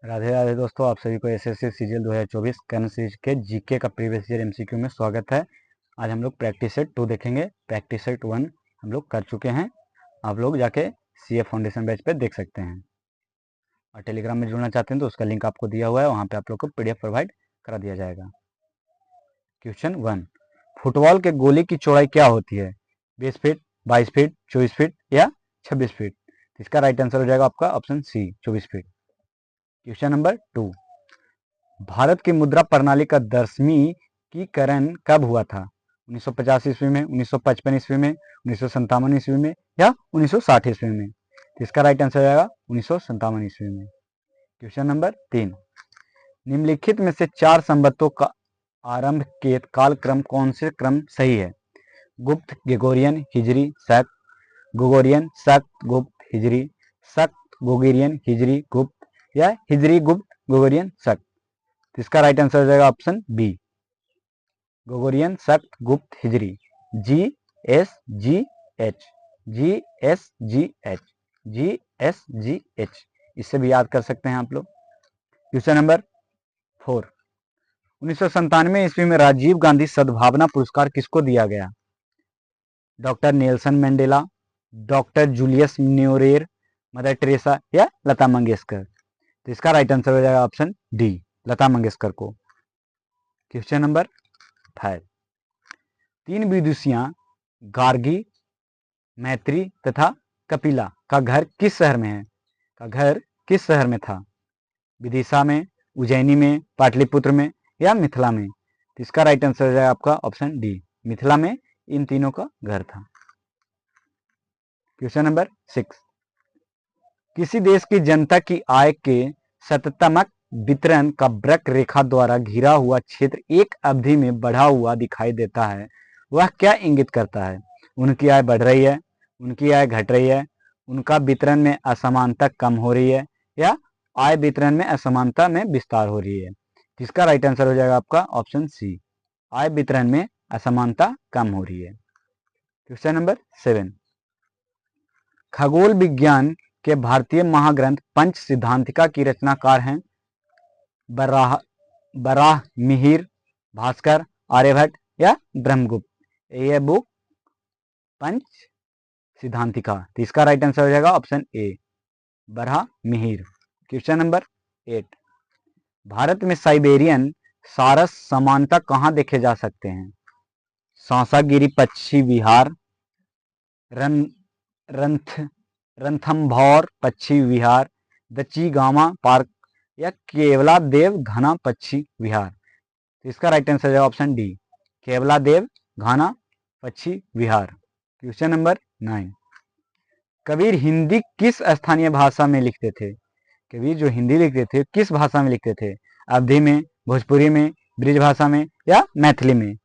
राधे राधे दोस्तों, आप सभी को एसएससी सीजीएल 2024 करंट सीरीज के जीके का प्रीवियस ईयर एमसीक्यू में स्वागत है। आज हम लोग प्रैक्टिस सेट 2 देखेंगे। प्रैक्टिस सेट 1 हम लोग कर चुके हैं, आप लोग जाके सीए फाउंडेशन बैच पे देख सकते हैं। और टेलीग्राम में जुड़ना चाहते हैं तो उसका लिंक आपको दिया हुआ है, वहाँ पे आप लोग को पीडीएफ प्रोवाइड करा दिया जाएगा। क्वेश्चन 1, फुटबॉल के गोले की चौड़ाई क्या होती है? 20 फीट, 22 फीट, 24 फीट या 26 फीट? इसका राइट आंसर हो जाएगा आपका option C, 24 feet. Question number 2, Bharat की मुद्रा प्रणाली का 10वीं कब हुआ था? 1950 ईस्वी में, 1955 ईस्वी में, 1957 ईस्वी में या 1960 ईस्वी में? तो इसका राइट आंसर आएगा 1957 ईस्वी में। क्वेश्चन नंबर 3, निम्नलिखित में से 4 संवतों का आरंभ के कालक्रम कौन से क्रम सही है? गुप्त, ग्रेगोरियन, हिजरी, शक, ग्रेगोरियन, शक, गुप्त, हिजरी, शक, ग्रेगोरियन, हिजरी, गुप्त या हिजरी, गुप्त, ग्रेगोरियन, शक? तो इसका राइट आंसर हो जाएगा ऑप्शन बी, ग्रेगोरियन, शक, गुप्त, हिजरी, GSGH, GSGH, GSGH। इससे भी याद कर सकते हैं आप लोग। क्वेश्चन नंबर 4, 1997 ईस्वी में राजीव गांधी सद्भावना पुरस्कार किसको दिया गया? Doctor Nelson Mandela, doctor Julius Nyerere, Mother Teresa या लता मंगेशकर? तो इसका राइट आंसर हो जाएगा ऑप्शन डी, लता मंगेशकर को। क्वेश्चन नंबर 5, 3 विदुषियां गार्गी, मैत्री तथा कपिला का घर किस शहर में है? का घर किस शहर में था? विदिशा में, उज्जैनी में, पाटलिपुत्र में या मिथिला में? तो इसका राइट आंसर हो जाएगा आपका ऑप्शन डी, मिथिला में इन तीनों का घर था। क्वेश्चन नंबर 6, किसी देश की जनता की आय के शततमक वितरण का वक्र रेखा द्वारा घिरा हुआ क्षेत्र एक अवधि में बढ़ा हुआ दिखाई देता है, वह क्या इंगित करता है? उनकी आय बढ़ रही है, उनकी आय घट रही है, उनका वितरण में असमानता कम हो रही है या आय वितरण में असमानता में विस्तार हो रही है? जिसका राइट आंसर हो जाएगा आपका ऑप्शन सी, आय वितरण में असमानता कम हो रही है। क्वेश्चन नंबर 7, खगोल विज्ञान के भारतीय महाग्रंथ पंच सिद्धांतिका की रचनाकार हैं? बराह, मिहिर, भास्कर, आर्यभट्ट या ब्रह्मगुप्त? ये बुक पंच सिद्धांतिका। तो इसका राइट आंसर हो जाएगा option A, Varaha Mihir. Question number 8, Bharat में साइबेरियन सारस समानता कहाँ देखे जा सकते हैं? सांसागिरी पक्षी विहार, रणथंभौर पक्षी विहार, दच्चीगामा पार्क या केवलादेव घना पक्षी विहार? तो इसका राइट आंसर है ऑप्शन डी, केवलादेव घना पक्षी विहार। क्वेश्चन नंबर 9, कबीर हिंदी किस स्थानीय भाषा में लिखते थे? कबीर जो हिंदी लिखते थे किस भाषा में लिखते थे? अवधी में, भोजपुरी में, ब्रिज भाषा में या मैथिली में?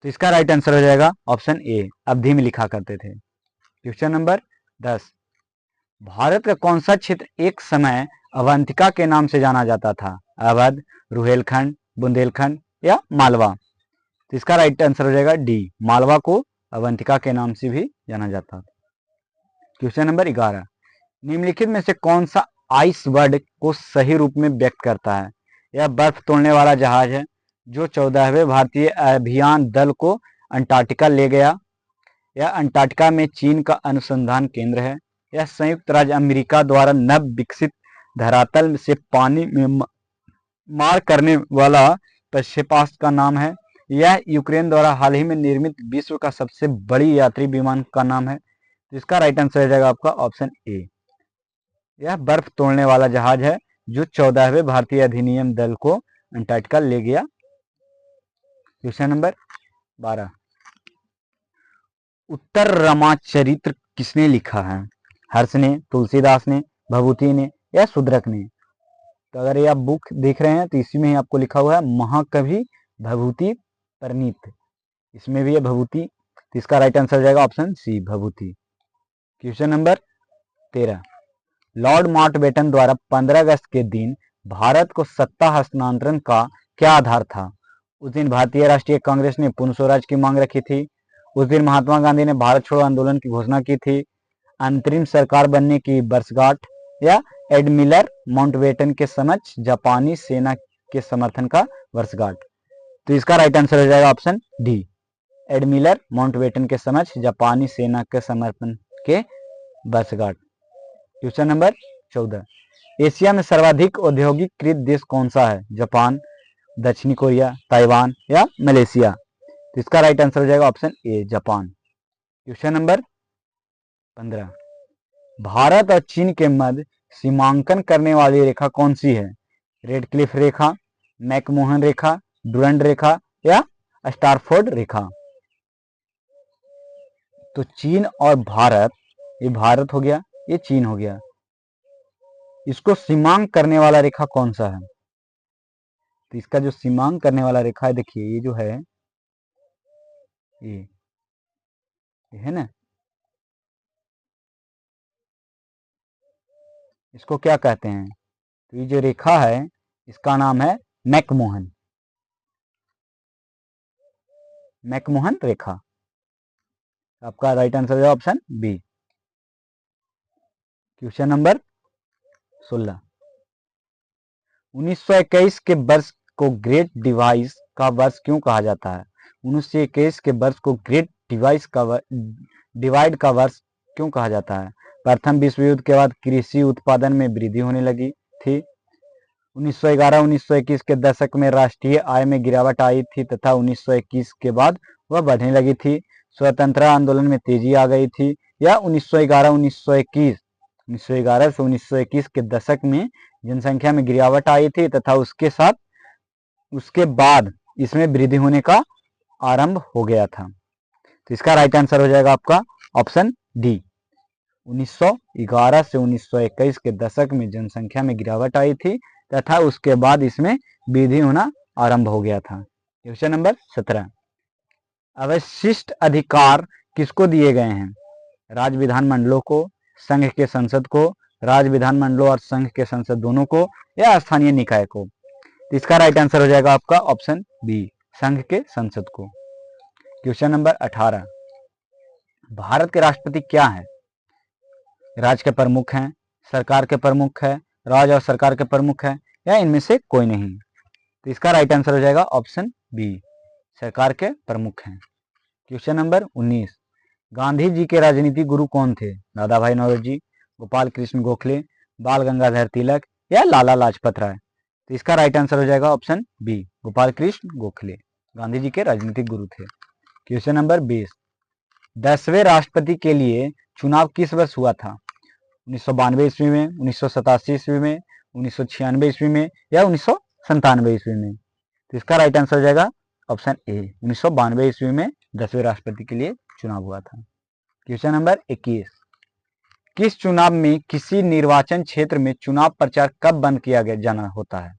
तो इसका राइट आंसर हो जाएगा ऑप्शन ए, अवधी में लिखा करते थे। क्वेश्चन नंबर 10, भारत का कौन सा क्षेत्र एक समय अवंतिका के नाम से जाना जाता था? अवध, रुहेलखंड, बुंदेलखंड या मालवा? तो इसका राइट आंसर हो जाएगा डी, मालवा को अवंतिका के नाम से भी जाना जाता था। क्वेश्चन नंबर 11, निम्नलिखित में से कौन सा आइस वर्ड को सही रूप में व्यक्त करता है? यह बर्फ तोड़ने वाला जहाज है जो 14वें भारतीय अभियान दल को अंटार्कटिका ले गया, या अंटार्कटिका में चीन का अनुसंधान केंद्र है, या संयुक्त राज्य अमेरिका द्वारा नव विकसित धरातल से पानी में मार करने वाला प्रक्षेपास्त्र का नाम है, यह यूक्रेन द्वारा हाल ही में निर्मित विश्व का सबसे बड़ी यात्री विमान का नाम है? तो इसका राइट आंसर हो जाएगा आपका ऑप्शन ए, यह बर्फ तोड़ने वाला जहाज है जो 14वें भारतीय अधिनियम दल को अंटार्कटिका ले गया। क्वेश्चन नंबर 12, उत्तर रामाचरित्र किसने लिखा है? हर्ष ने, तुलसीदास ने, भभूति ने या शूद्रक ने? तो अगर ये आप बुक देख रहे हैं तो इसी में ही आपको लिखा हुआ है महाकवि भभूति परिणीत, इसमें भी है भभूति। तो इसका राइट आंसर हो जाएगा ऑप्शन सी, भभूति। क्वेश्चन नंबर 13, लॉर्ड माउंटबेटन द्वारा 15 अगस्त के दिन भारत को सत्ता हस्तांतरण का क्या आधार था? उस दिन भारतीय राष्ट्रीय कांग्रेस ने पूर्ण स्वराज की मांग रखी थी, उस दिन महात्मा गांधी ने भारत छोड़ो आंदोलन की घोषणा की थी, अंतरिम सरकार बनने की वर्षगांठ, या एडमिरल माउंटबेटन के समक्ष जापानी सेना के समर्थन का वर्षगांठ। तो इसका राइट आंसर हो जाएगा ऑप्शन डी, एडमिरल माउंटबेटन के समक्ष जापानी सेना के समर्थन के वर्षगांठ। क्वेश्चन नंबर 14, एशिया में सर्वाधिक औद्योगिकीकृत देश कौन सा है? जापान, दक्षिणी कोरिया, ताइवान या मलेशिया? तो इसका राइट आंसर हो जाएगा ऑप्शन ए, जापान। क्वेश्चन नंबर 15, भारत और चीन के मध्य सीमांकन करने वाली रेखा कौन सी है? रेड क्लिफ रेखा, मैकमोहन रेखा, डुरंड रेखा या स्टारफोर्ड रेखा? तो चीन और भारत, ये भारत हो गया, ये चीन हो गया, इसको सीमांक करने वाला रेखा कौन सा है? तो इसका जो सीमांक करने वाला रेखा है, देखिए ये जो है, ये है ना, इसको क्या कहते हैं? तो ये जो रेखा है इसका नाम है मैकमोहन, मैकमोहन रेखा। आपका राइट आंसर है ऑप्शन बी। क्वेश्चन नंबर 16, 1921 के वर्ष को ग्रेट डिवाइस का वर्ष क्यों कहा जाता है? 1921 के वर्ष को ग्रेट डिवाइड का वर्ष क्यों कहा जाता है? प्रथम विश्व युद्ध के बाद कृषि उत्पादन में वृद्धि होने लगी थी, 1911-1921 के दशक में राष्ट्रीय आय में गिरावट आई थी तथा 1921 के बाद वह बढ़ने लगी थी, स्वतंत्रता आंदोलन में तेजी आ गई थी, या 1911 से 1921 के दशक में जनसंख्या में गिरावट आई थी तथा उसके बाद इसमें वृद्धि होने का आरंभ हो गया था। तो इसका राइट आंसर हो जाएगा आपका ऑप्शन डी, 1911 से 1921 के दशक में जनसंख्या में गिरावट आई थी तथा उसके बाद इसमें वृद्धि होना आरंभ हो गया था। क्वेश्चन नंबर 17, अवशिष्ट अधिकार किसको दिए गए हैं? राज्य विधानमंडलों को, संघ के संसद को, राज्य विधानमंडलों और संघ के संसद दोनों को, या स्थानीय निकाय को? तो इसका राइट आंसर हो जाएगा आपका ऑप्शन बी, संघ के संसद को। क्वेश्चन नंबर 18, भारत के राष्ट्रपति क्या है? राज्य के प्रमुख हैं, सरकार के प्रमुख है, राज्य और सरकार के प्रमुख है, या इनमें से कोई नहीं? तो इसका राइट आंसर हो जाएगा ऑप्शन बी, सरकार के प्रमुख हैं। क्वेश्चन नंबर 19, गांधी जी के राजनीतिक गुरु कौन थे? दादा भाई नौरोजी, गोपाल कृष्ण गोखले, बाल गंगाधर तिलक, या लाला लाजपत राय? तो इसका राइट आंसर हो जाएगा ऑप्शन बी, गोपाल कृष्ण गोखले गांधी जी के राजनीतिक गुरु थे। क्वेश्चन नंबर 20, 10वें राष्ट्रपति के लिए चुनाव किस वर्ष हुआ था? 1992 ईस्वी में, 1987 ईस्वी में, 1996 ईस्वी में, या 1997 ईस्वी में? तो इसका राइट आंसर हो जाएगा ऑप्शन ए, 1992 ईस्वी में 10वें राष्ट्रपति के लिए चुनाव हुआ था। क्वेश्चन नंबर 21, किस चुनाव में किसी निर्वाचन क्षेत्र में चुनाव प्रचार कब बंद किया जाना होता है?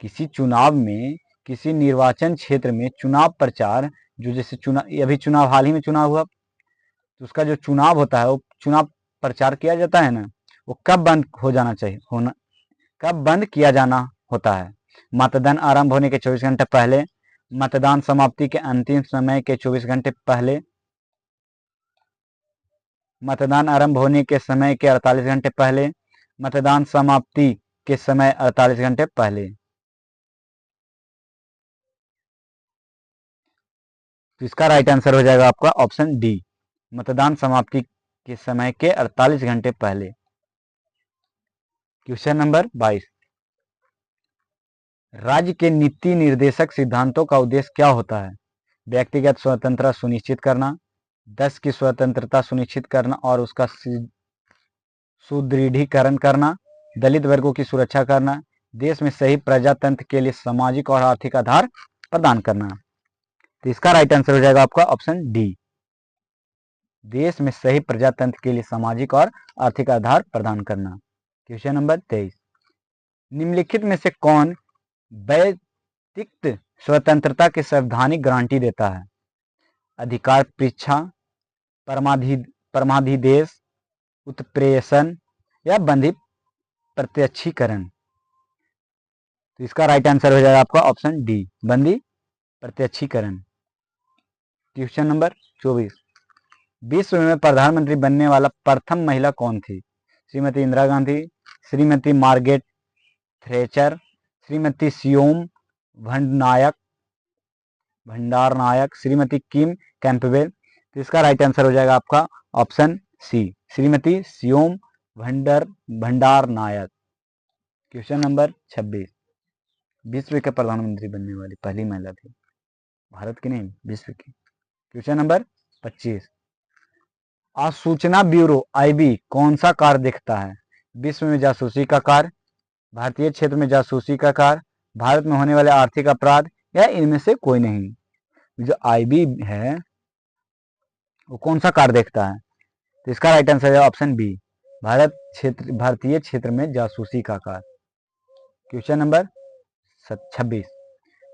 किसी चुनाव में किसी निर्वाचन क्षेत्र में चुनाव प्रचार, जो जैसे अभी चुनाव हाल ही में चुनाव हुआ, तो उसका जो चुनाव होता है, वो चुनाव प्रचार किया जाता है ना, वो कब बंद हो जाना चाहिए, कब बंद किया जाना होता है? मतदान आरंभ होने के 24 घंटे पहले, मतदान समाप्ति के अंतिम समय के 24 घंटे पहले, मतदान आरंभ होने के समय के 48 घंटे पहले, मतदान समाप्ति के समय 48 घंटे पहले? तो इसका राइट आंसर हो जाएगा आपका ऑप्शन डी, मतदान समाप्ति के समय के 48 घंटे पहले। क्वेश्चन नंबर 22, राज्य के नीति निर्देशक सिद्धांतों का उद्देश्य क्या होता है? व्यक्तिगत स्वतंत्रता सुनिश्चित करना, देश की स्वतंत्रता सुनिश्चित करना और उसका सुदृढ़ीकरण करना, दलित वर्गों की सुरक्षा करना, देश में सही प्रजातंत्र के लिए सामाजिक और आर्थिक आधार प्रदान करना? तो इसका राइट आंसर हो जाएगा आपका ऑप्शन डी, देश में सही प्रजातंत्र के लिए सामाजिक और आर्थिक आधार प्रदान करना। क्वेश्चन नंबर 23, निम्नलिखित में से कौन व्यक्तिगत स्वतंत्रता की संवैधानिक गारंटी देता है? अधिकार परीक्षा, परमाधिदेश, उत्प्रेषण, या बंदी प्रत्यक्षीकरण? तो इसका राइट आंसर हो जाएगा आपका ऑप्शन डी, बंदी प्रत्यक्षीकरण। क्वेश्चन नंबर 24, विश्व में प्रधानमंत्री बनने वाला प्रथम महिला कौन थी? श्रीमती इंदिरा गांधी, श्रीमती मार्गरेट थ्रेचर, श्रीमती सियोम भंडारनायक, श्रीमती किम कैंपबेल। तो इसका राइट आंसर हो जाएगा आपका ऑप्शन सी, श्रीमती सियोम भंडारनायक। क्वेश्चन नंबर 26, विश्व के प्रधानमंत्री बनने वाली पहली महिला थी, भारत की नहीं, विश्व की। क्वेश्चन नंबर 25, सूचना ब्यूरो आईबी कौन सा कार्य देखता है? विश्व में जासूसी का कार्य, भारतीय क्षेत्र में जासूसी का कार्य, भारत में होने वाले आर्थिक अपराध, या इनमें से कोई नहीं। जो आईबी है वो कौन सा कार्य देखता है? तो इसका राइट आंसर है ऑप्शन बी, भारतीय क्षेत्र में जासूसी का कार्य। क्वेश्चन नंबर 26,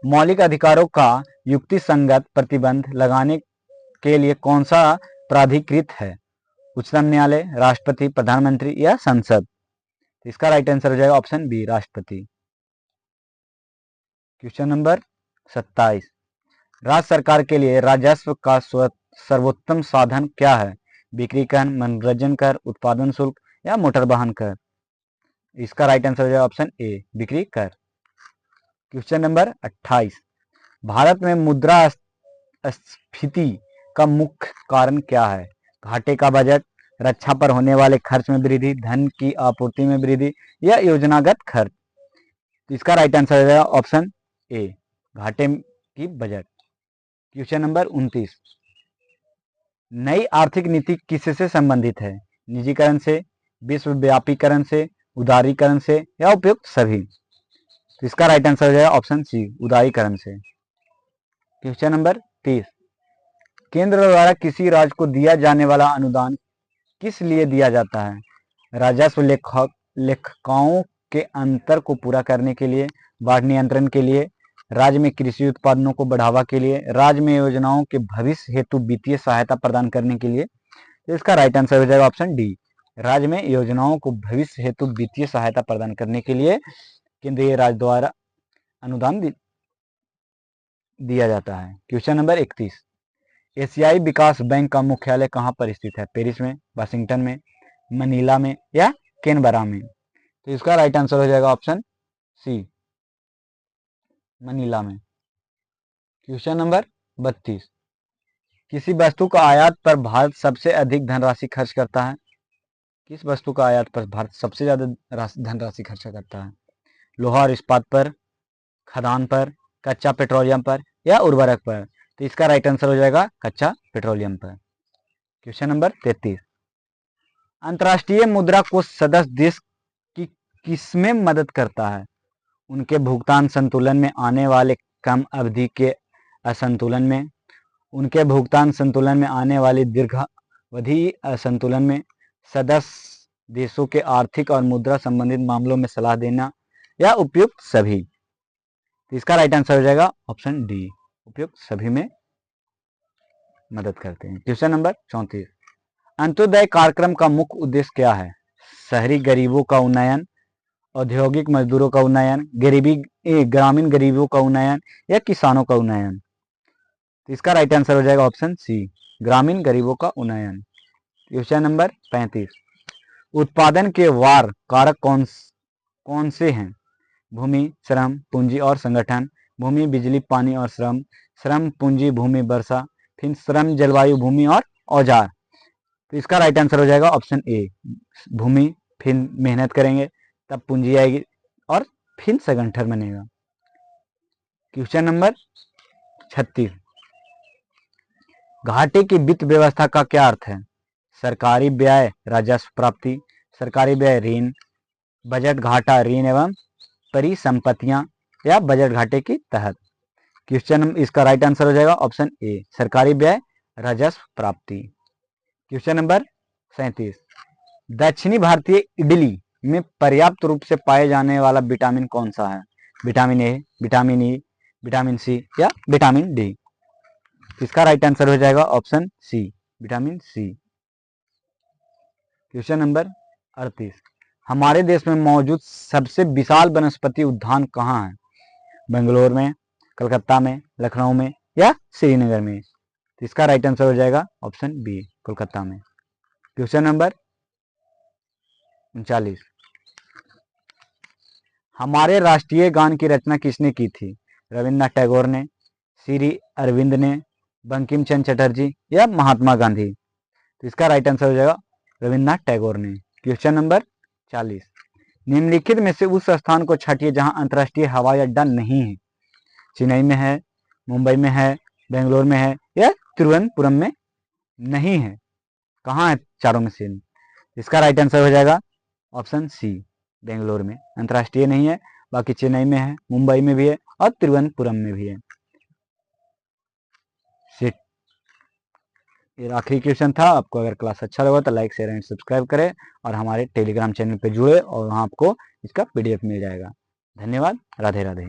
मौलिक अधिकारों का युक्ति संगत प्रतिबंध लगाने के लिए कौन सा प्राधिकृत है? उच्चतम न्यायालय, राष्ट्रपति, प्रधानमंत्री या संसद? इसका राइट आंसर हो जाएगा ऑप्शन बी, राष्ट्रपति। क्वेश्चन नंबर 27, राज्य सरकार के लिए राजस्व का सर्वोत्तम साधन क्या है? बिक्री कर, मनोरंजन कर, उत्पादन शुल्क या मोटर वाहन कर? इसका राइट आंसर हो जाएगा ऑप्शन ए, बिक्री कर। क्वेश्चन नंबर 28, भारत में मुद्रास्फीति का मुख्य कारण क्या है? घाटे का बजट, रक्षा पर होने वाले खर्च में वृद्धि, धन की आपूर्ति में वृद्धि या योजनागत खर्च? इसका राइट आंसर हो जाएगा ऑप्शन ए, घाटे की बजट। क्वेश्चन नंबर 29, नई आर्थिक नीति किससे संबंधित है? निजीकरण से, विश्वव्यापीकरण से, उदारीकरण से या उपयुक्त सभी? तो इसका राइट आंसर हो जाएगा ऑप्शन सी, उदारीकरण से। क्वेश्चन नंबर 30, केंद्र द्वारा किसी राज्य को दिया जाने वाला अनुदान किस लिए दिया जाता है? राजस्व लेखाओं के अंतर को पूरा करने के लिए, बाढ़ नियंत्रण के लिए, राज्य में कृषि उत्पादनों को बढ़ावा के लिए, राज्य में योजनाओं के भविष्य हेतु वित्तीय सहायता प्रदान करने के लिए? तो इसका राइट आंसर हो जाएगा ऑप्शन डी, राज्य में योजनाओं को भविष्य हेतु वित्तीय सहायता प्रदान करने के लिए केंद्रीय राज्य द्वारा अनुदान दिया जाता है। क्वेश्चन नंबर 31, एशियाई विकास बैंक का मुख्यालय कहाँ पर स्थित है? पेरिस में, वाशिंगटन में, मनीला में या कैनबरा में? तो इसका राइट आंसर हो जाएगा ऑप्शन सी, मनीला में। क्वेश्चन नंबर 32, किसी वस्तु का आयात पर भारत सबसे अधिक धनराशि खर्च करता है? किस वस्तु का आयात पर भारत सबसे ज्यादा धनराशि खर्च करता है? लोहा और इस्पात पर, खदान पर, कच्चा पेट्रोलियम पर या उर्वरक पर? तो इसका राइट आंसर हो जाएगा कच्चा पेट्रोलियम पर। क्वेश्चन नंबर 33, अंतर्राष्ट्रीय मुद्रा कोष सदस्य देश की किसमें मदद करता है? उनके भुगतान संतुलन में आने वाले कम अवधि के असंतुलन में, उनके भुगतान संतुलन में आने वाली दीर्घावधि असंतुलन में, सदस्य देशों के आर्थिक और मुद्रा संबंधित मामलों में सलाह देना या उपयुक्त सभी? तो इसका राइट आंसर हो जाएगा ऑप्शन डी, उपयुक्त सभी में मदद करते हैं। क्वेश्चन नंबर 34, अंत्योदय कार्यक्रम का मुख्य उद्देश्य क्या है? शहरी गरीबों का उन्नयन, औद्योगिक मजदूरों का उन्नयन, ग्रामीण गरीबों का उन्नयन या किसानों का उन्नयन? तो इसका राइट आंसर हो जाएगा ऑप्शन सी, ग्रामीण गरीबों का उन्नयन। क्वेश्चन नंबर 35, उत्पादन के वार कारक कौन से हैं? भूमि, श्रम, पूंजी और संगठन, भूमि, बिजली, पानी और श्रम, श्रम, पूंजी, भूमि, वर्षा, फिर श्रम, जलवायु, भूमि और औजार? तो इसका राइट आंसर हो जाएगा ऑप्शन ए, भूमि, फिर मेहनत करेंगे तब पूंजी आएगी और फिर संगठन बनेगा। क्वेश्चन नंबर 36, घाटे की वित्त व्यवस्था का क्या अर्थ है? सरकारी व्यय राजस्व प्राप्ति, सरकारी व्यय ऋण, बजट घाटा ऋण एवं परिसंपत्तियां या बजट घाटे के तहत? क्वेश्चन इसका राइट आंसर हो जाएगा ऑप्शन ए, सरकारी व्यय राजस्व प्राप्ति। क्वेश्चन नंबर 37, दक्षिणी भारतीय इडली में पर्याप्त रूप से पाए जाने वाला विटामिन कौन सा है? Vitamin A, vitamin E, vitamin C या विटामिन डी? इसका राइट आंसर हो जाएगा option C, vitamin C. Question number 38, हमारे देश में मौजूद सबसे विशाल वनस्पति उद्यान कहाँ है? बेंगलोर में, कलकत्ता में, लखनऊ में या श्रीनगर में? तो इसका राइट आंसर हो जाएगा ऑप्शन बी, कोलकाता में। Question number 39। हमारे राष्ट्रीय गान की रचना किसने की थी? रविन्द्रनाथ टैगोर ने, श्री अरविंद ने, बंकिम चंद्र चटर्जी या महात्मा गांधी? तो इसका राइट आंसर हो जाएगा रविन्द्रनाथ टैगोर ने। Question number 40। निम्नलिखित में से उस स्थान को छांटिए जहां अंतर्राष्ट्रीय हवाई अड्डा नहीं है। चेन्नई में है, मुंबई में है, बेंगलोर में है या तिरुवनंतपुरम में नहीं है? कहाँ है चारों में से? इसका राइट आंसर हो जाएगा ऑप्शन सी, बेंगलोर में अंतर्राष्ट्रीय नहीं है, बाकी चेन्नई में है, मुंबई में भी है और तिरुवनंतपुरम में भी है। ये आखिरी क्वेश्चन था। आपको अगर क्लास अच्छा लगा तो लाइक, शेयर एंड सब्सक्राइब करें और हमारे टेलीग्राम चैनल पे जुड़े और वहाँ आपको इसका PDF मिल जाएगा। धन्यवाद। राधे राधे।